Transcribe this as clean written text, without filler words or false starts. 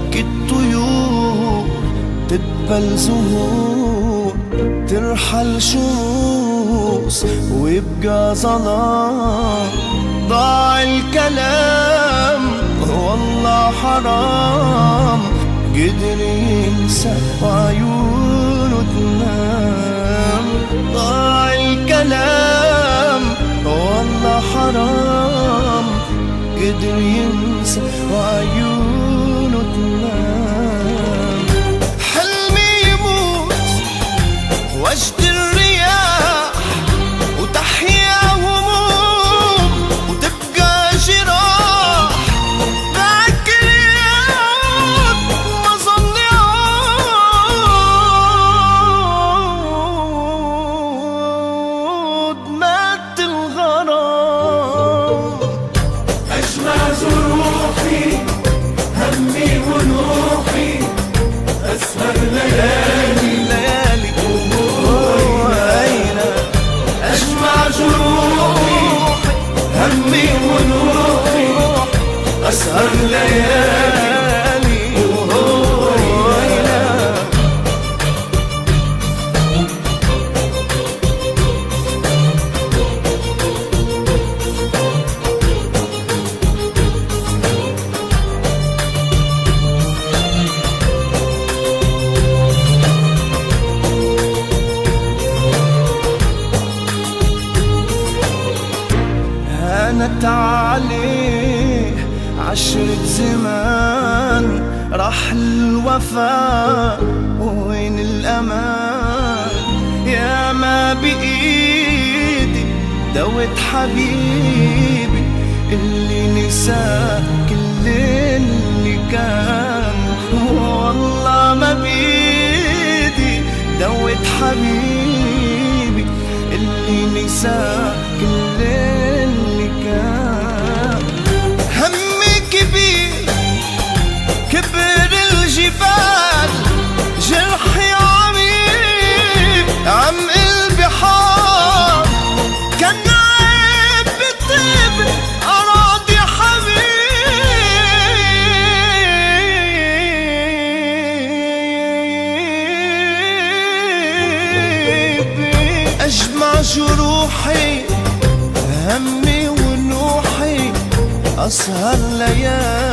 تبكي الطيور تدبل زهور، ترحل شموس ويبقى ظلام. ضاع الكلام والله حرام، قدر ينسى وعيونه تنام. ضاع الكلام والله حرام، قدر ينسى وعيونه تنام. حلمي يموت وجد الرياح وتحيا هموم وتبقى جراح. ذاك اليوم ما ظل يعود، مات الغرام. أجمع جروحي همي ونوحي، أسهر ليالي ليالي أجمع جروحي همي ونوحي، أسهر ليالي هانت عليه 10 زمان، راح الوفاء وين الأمان. يا ما بإيدي دوت حبيبي اللي نسى كل اللي كان. والله ما بإيدي دوت حبيبي اللي نسى كل اللي كان. همي كبير كبر الجبال، جرحي عميق عمق البحار. كان عيب بطيب أراضي حبيبي. أجمع جروحي همي ونوحي، أسهر ليالي